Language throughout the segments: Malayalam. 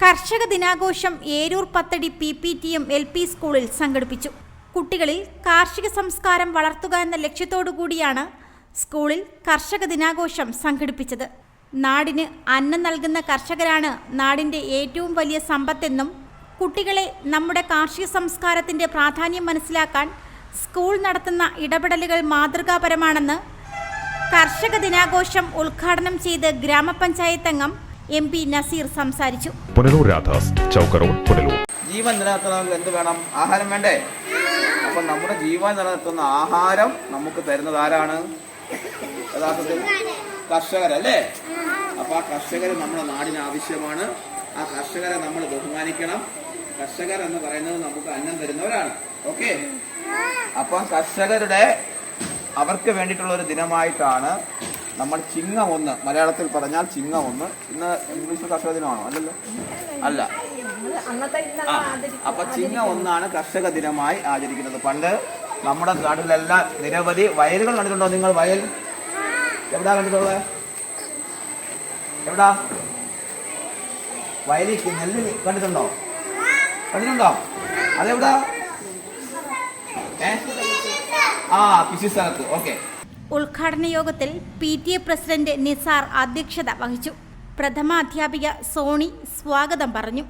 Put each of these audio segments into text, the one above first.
കർഷക ദിനാഘോഷം ഏരൂർ പത്തടി PPTM LP സ്കൂളിൽ സംഘടിപ്പിച്ചു. കുട്ടികളിൽ കാർഷിക സംസ്കാരം വളർത്തുക എന്ന ലക്ഷ്യത്തോടുകൂടിയാണ് സ്കൂളിൽ കർഷക ദിനാഘോഷം സംഘടിപ്പിച്ചത്. നാടിന് അന്നം നൽകുന്ന കർഷകരാണ് നാടിൻ്റെ ഏറ്റവും വലിയ സമ്പത്തെന്നും കുട്ടികളെ നമ്മുടെ കാർഷിക സംസ്കാരത്തിൻ്റെ പ്രാധാന്യം മനസ്സിലാക്കാൻ സ്കൂൾ നടത്തുന്ന ഇടപെടലുകൾ മാതൃകാപരമാണെന്ന് കർഷക ദിനാഘോഷം ഉദ്ഘാടനം ചെയ്ത് ഗ്രാമപഞ്ചായത്ത് അംഗം MP നസീർ സംസാരിച്ചു. പുനലൂർ രാധാസ്, ചൗക്ക് റോഡ്, പുനലൂർ. ജീവൻ നിലനിർത്തണമെങ്കിൽ എന്ത് വേണം? ആഹാരം വേണ്ടേ? അപ്പം നമ്മുടെ ജീവൻ നിലനിർത്തുന്ന ആഹാരം നമുക്ക് തരുന്നത് ആരാണ്? യഥാർത്ഥത്തിൽ കർഷകരല്ലേ? അപ്പം ആ കർഷകർ നമ്മുടെ നാടിന് ആവശ്യമാണ്. ആ കർഷകരെ നമ്മൾ ബഹുമാനിക്കണം. കർഷകർ എന്ന് പറയുന്നത് നമുക്ക് അന്നം തരുന്നവരാണ്. ഓക്കെ, അപ്പം കർഷകരുടെ അവർക്ക് വേണ്ടിയിട്ടുള്ള ഒരു ദിനമായിട്ടാണ് നമ്മൾ ചിങ്ങം 1, മലയാളത്തിൽ പറഞ്ഞാൽ ചിങ്ങം 1. ഇന്ന് ഇംഗ്ലീഷ് കർഷക ദിനമാണോ? അല്ലല്ലോ, അല്ല. അപ്പൊ ചിങ്ങം 1 കർഷക ദിനമായി ആചരിക്കുന്നത്. പണ്ട് നമ്മുടെ നാട്ടിലെല്ലാം നിരവധി വയലുകൾ കണ്ടിട്ടുണ്ടോ നിങ്ങൾ? വയൽ എവിടാ കണ്ടിട്ടുള്ളത്? എവിടാ വയലിൽ നെല്ല് കണ്ടിട്ടുണ്ടോ? അതെവിടാ? കൃഷി സ്ഥലത്ത്. ഓക്കെ. ഉദ്ഘാടന യോഗത്തിൽ PTA പ്രസിഡന്റ് നിസാർ അധ്യക്ഷത വഹിച്ചു. പ്രഥമ അധ്യാപിക സോണി സ്വാഗതം പറഞ്ഞു.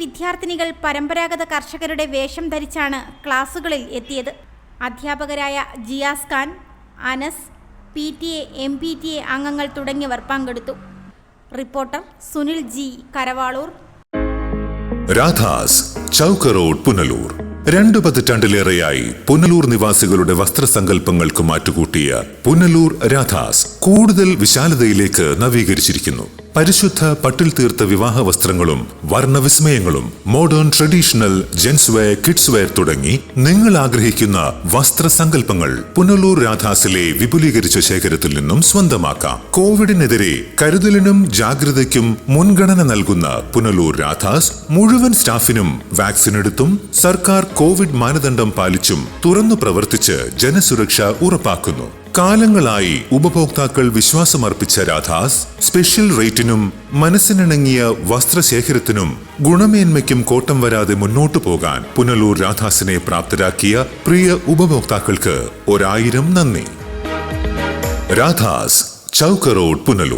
വിദ്യാർത്ഥിനികൾ പരമ്പരാഗത കർഷകരുടെ വേഷം ധരിച്ചാണ് ക്ലാസുകളിൽ എത്തിയത്. അധ്യാപകരായ ജിയാസ് ഖാൻ, അനസ്, PTA, MPTA അംഗങ്ങൾ തുടങ്ങിയവർ പങ്കെടുത്തു. Reporter Sunil G, Karavaloor. Radhas, Chowk road, Punalur. 2 പതിറ്റാണ്ടിലേറെയായി പുനലൂർ നിവാസികളുടെ വസ്ത്രസങ്കല്പങ്ങൾക്ക് മാറ്റുകൂട്ടിയ പുനലൂർ രാധാസ് കൂടുതൽ വിശാലതയിലേക്ക് നവീകരിച്ചിരിക്കുന്നു. പരിശുദ്ധ പട്ടിൽ തീർത്ത വിവാഹ വസ്ത്രങ്ങളും വർണ്ണവിസ്മയങ്ങളും modern traditional gents wear, kids wear തുടങ്ങി നിങ്ങൾ ആഗ്രഹിക്കുന്ന വസ്ത്രസങ്കല്പങ്ങൾ പുനലൂർ രാധാസിലെ വിപുലീകരിച്ച ശേഖരത്തിൽ നിന്നും സ്വന്തമാക്കാം. കോവിഡിനെതിരെ കരുതലിനും ജാഗ്രതയ്ക്കും മുൻഗണന നൽകുന്ന പുനലൂർ രാധാസ് മുഴുവൻ സ്റ്റാഫിനും വാക്സിൻ എടുത്തും സർക്കാർ കോവിഡ് മാനദണ്ഡം പാലിച്ചും തുറന്നു പ്രവർത്തിച്ച് ജനസുരക്ഷ ഉറപ്പാക്കുന്നു. കാലങ്ങളായി ഉപഭോക്താക്കൾ വിശ്വാസമർപ്പിച്ച രാധാസ് സ്പെഷ്യൽ റേറ്റിനും മനസ്സിനിണങ്ങിയ വസ്ത്രശേഖരത്തിനും ഗുണമേന്മയ്ക്കും കോട്ടം വരാതെ മുന്നോട്ടു പോകാൻ പുനലൂർ രാധാസിനെ പ്രാപ്തരാക്കിയ പ്രിയ ഉപഭോക്താക്കൾക്ക് 1000 നന്ദി. രാധാസ്, ചൗക്ക് റോഡ്, പുനലൂർ.